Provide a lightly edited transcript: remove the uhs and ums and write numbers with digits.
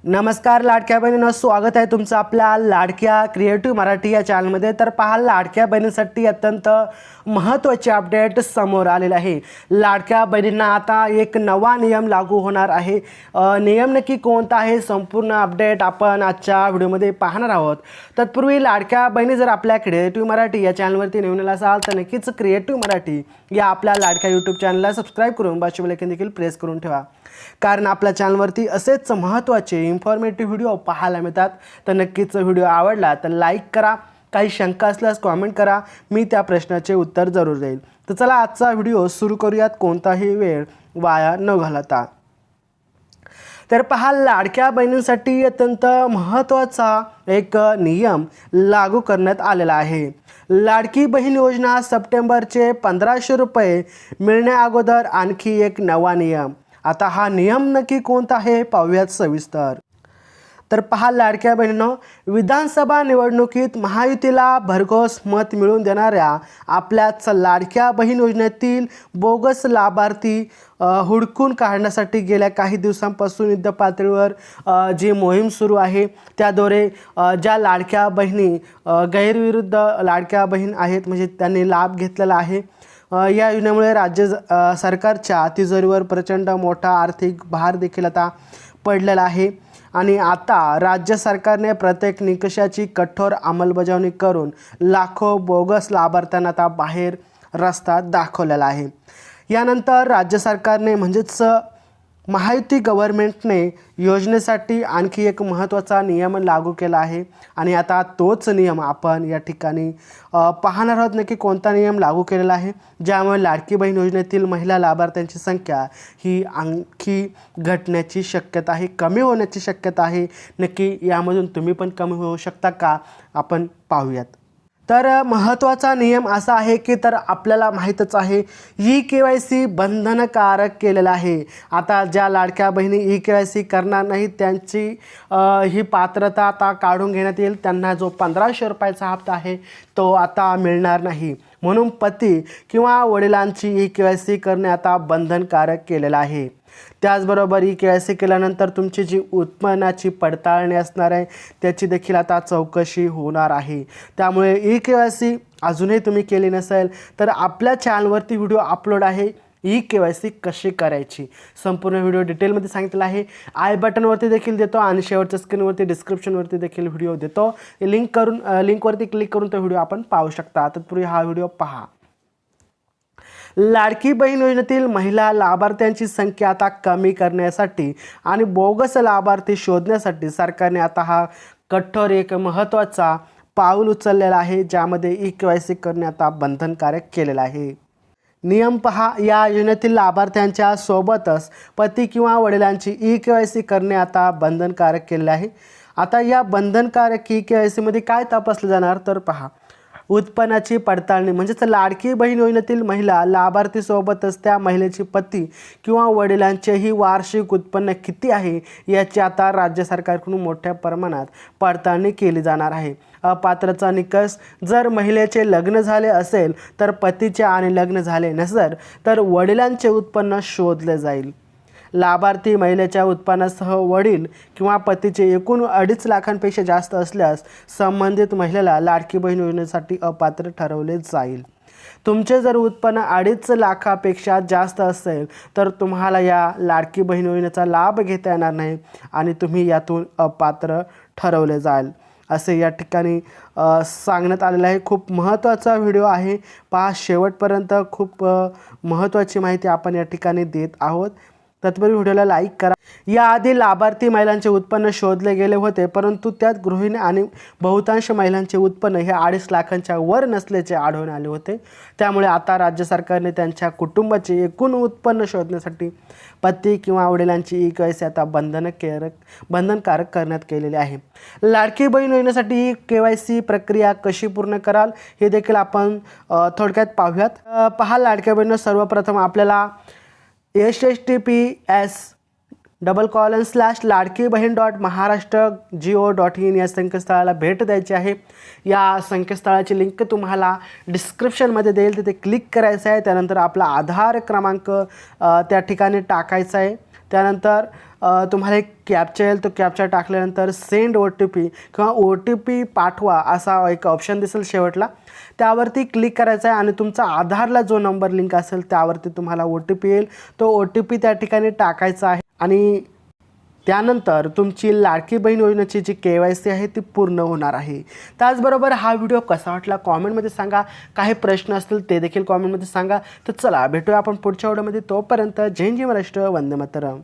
नमस्कार लाडक्या बहिणींनो, स्वागत आहे तुमचं आपल्या लाडक्या क्रिएटिव्ह मराठी या चॅनलमध्ये। तर पहा, लाडक्या बहिणींसाठी अत्यंत महत्त्वाचे अपडेट समोर आलेले आहे। लाडक्या बहिणींना आता एक नवा नियम लागू होणार आहे। नियम नक्की कोणता आहे, संपूर्ण अपडेट आपण आजच्या व्हिडिओमध्ये पाहणार आहोत। तत्पूर्वी लाडक्या बहिणी जर आपल्या क्रिएटिव्ह मराठी या चॅनलवरती नवीन असाल तर नक्कीच क्रिएटिव्ह मराठी या आपल्या लाडक्या यूट्यूब चॅनलला सबस्क्राईब करून बाजूचे बेल आयकॉन देखील प्रेस करून ठेवा, कारण आपल्या चॅनलवरती असेच महत्त्वाचे इन्फॉर्मेटिव्ह व्हिडिओ पाहायला मिळतात। तर नक्कीच व्हिडिओ आवडला तर लाईक करा, काही शंका असल्यास कॉमेंट करा, मी त्या प्रश्नाचे उत्तर जरूर देईल। तर चला आजचा व्हिडिओ सुरू करूयात, कोणताही वेळ वाया न घालवता। तर पहा, लाडक्या बहिणींसाठी अत्यंत महत्त्वाचा एक नियम लागू करण्यात आलेला आहे। लाडकी बहीण योजना सप्टेंबरचे 1500 रुपये मिळण्या अगोदर आणखी एक नवा नियम। आता हा नियम नक्की कोणता आहे पाहूयात सविस्तर। तर पहा लाडक्या बहिणींनो, विधानसभा निवडणुकीत महायुतीला भरघोस मत मिळवून देणाऱ्या आपल्याच लाडक्या बहीण योजनेतील बोगस लाभार्थी हुडकून काढण्यासाठी गेल्या काही दिवसांपासून युद्ध पातळीवर जी मोहीम सुरू आहे, त्याद्वारे ज्या लाडक्या बहिणी गैरविरुद्ध लाडक्या बहीण आहेत, म्हणजे त्यांनी लाभ घेतलेला आहे। या योजनेमुळे राज्य सरकारच्या तिजोरीवर प्रचंड मोठा आर्थिक भार देखील आता पडलेला आहे आणि आता राज्य सरकारने प्रत्येक निकषाची कठोर अंमलबजावणी करून लाखो बोगस लाभार्थ्यांना आता बाहेर रस्ता दाखवलेला आहे। यानंतर राज्य सरकारने म्हणजेच महायुती गव्हर्नमेंटने योजनेसाठी आणखी एक महत्त्वाचा नियम लागू केला आहे आणि आता तोच नियम आपण या ठिकाणी पाहणार आहोत। नक्की कोणता नियम लागू केलेला आहे, ज्यामुळे लाडकी बहीण योजनेतील महिला लाभार्थ्यांची संख्या ही आणखी घटण्याची शक्यता आहे, कमी होण्याची शक्यता आहे। नक्की यामधून तुम्ही पण कमी होऊ शकता का, आपण पाहूयात। तर महत्त्वाचा नियम असा आहे की तर आपल्याला माहीतच आहे, ई-KYC बंधनकारक केलेलं आहे। आता ज्या लाडक्या बहिणी ई-KYC करणार नाहीत त्यांची ही पात्रता आता काढून घेण्यात येईल। त्यांना जो 1500 रुपयाचा हप्ता आहे तो आता मिळणार नाही, म्हणून पती किंवा वडिलांची ई-KYC करणे आता बंधनकारक केलेलं आहे। त्याचबरोबर ई-KYC केल्यानंतर तुमची जी उत्पन्नाची पडताळणी असणार आहे त्याची देखील आता चौकशी होणार आहे। त्यामुळे ई-KYC अजूनही तुम्ही केली नसेल तर आपल्या चॅनलवरती व्हिडिओ अपलोड आहे, ई-KYC कशी करायची संपूर्ण व्हिडिओ डिटेलमध्ये सांगितलं आहे। आय बटनवरती देखील देतो आणि शेवटच्या स्क्रीनवरती डिस्क्रिप्शनवरती देखील व्हिडिओ देतो। लिंकवरती क्लिक करून तो व्हिडिओ आपण पाहू शकता। तत्पूर्वी हा व्हिडिओ पहा। लाडकी बहीण योजनेतील महिला लाभार्थ्यांची संख्या आता कमी करण्यासाठी आणि बोगस लाभार्थी शोधण्यासाठी सरकारने आता हा कठोर एक महत्त्वाचा पाऊल उचललेला आहे, ज्यामध्ये ई-KYC करणे आता बंधनकारक केलेलं आहे। नियम पहा, या योजनेतील लाभार्थ्यांच्या सोबतच पती किंवा वडिलांची ई-KYC करणे आता बंधनकारक केलेले आहे। आता या बंधनकारक ई-KYC मध्ये काय तपासलं जाणार तर पहा, उत्पन्नाची पडताळणी म्हणजेच लाडकी बहीण योजनेतील महिला लाभार्थीसोबतच त्या महिलेची पती किंवा वडिलांचेही वार्षिक उत्पन्न किती आहे याची आता राज्य सरकारकडून मोठ्या प्रमाणात पडताळणी केली जाणार आहे। अपात्रता निकष, जर महिलेचे लग्न झाले असेल तर पतीचे आणि लग्न झाले नसेल तर वडिलांचे उत्पन्न शोधले जाईल। लाभार्थी महिलेच्या उत्पन्नासह वडील किंवा पतीचे एकूण 2.5 लाखांपेक्षा जास्त असल्यास संबंधित महिलेला लाडकी बहीण योजनेसाठी अपात्र ठरवले जाईल। तुमचे जर उत्पन्न 2.5 लाखापेक्षा जास्त असेल तर तुम्हाला या लाडकी बहीण योजनेचा लाभ घेता येणार नाही आणि तुम्ही यातून अपात्र ठरवले जाल, असे या ठिकाणी सांगण्यात आलेलं आहे। खूप महत्त्वाचा व्हिडिओ आहे, पहा शेवटपर्यंत। खूप महत्त्वाची माहिती आपण या ठिकाणी देत आहोत। तत्पूर्वी व्हिडिओला लाईक करा। याआधी लाभार्थी महिलांचे उत्पन्न शोधले गेले होते, परंतु त्यात गृहिणी आणि बहुतांश महिलांचे उत्पन्न हे 2.5 लाखांच्या वर नसल्याचे आढळून आले होते। त्यामुळे आता राज्य सरकारने त्यांच्या कुटुंबाचे एकूण उत्पन्न शोधण्यासाठी पती किंवा वडिलांची ई-KYC आता बंधनकारक करण्यात केलेली आहे। लाडकी बहीण योजनेसाठी ई-KYC प्रक्रिया कशी पूर्ण कराल हे देखील आपण थोडक्यात पाहूयात। पहा लाडक्या बहिणींनो, सर्वप्रथम आपल्याला https www.ladkibahin.maharashtra.go.in या संकेतस्थळाला भेट द्यायची आहे। या संकेतस्थळाची लिंक तुम्हाला डिस्क्रिप्शनमध्ये देईल, तिथे क्लिक करायचं आहे। त्यानंतर आपला आधार क्रमांक त्या ठिकाणी टाकायचा आहे। त्यानंतर तुम्हाला एक कॅप्चा येईल, तो कॅप्चा टाकल्यानंतर सेंड OTP किंवा OTP पाठवा असा एक ऑप्शन दिसेल शेवटला, त्यावरती क्लिक करायचं आहे आणि तुमचा आधारला जो नंबर लिंक असेल त्यावरती तुम्हाला OTP येईल, तो OTP त्या ठिकाणी टाकायचा आहे आणि त्यानंतर तुमची लाडकी बहीण योजनेची जी KYC आहे ती पूर्ण होणार आहे। त्याचबरोबर हा व्हिडिओ कसा वाटला कॉमेंटमध्ये सांगा, काही प्रश्न असतील ते देखील कॉमेंटमध्ये सांगा। तर चला भेटूया आपण पुढच्या व्हिडिओमध्ये, तोपर्यंत जय हिंद जय महाराष्ट्र, वंदे मातरम।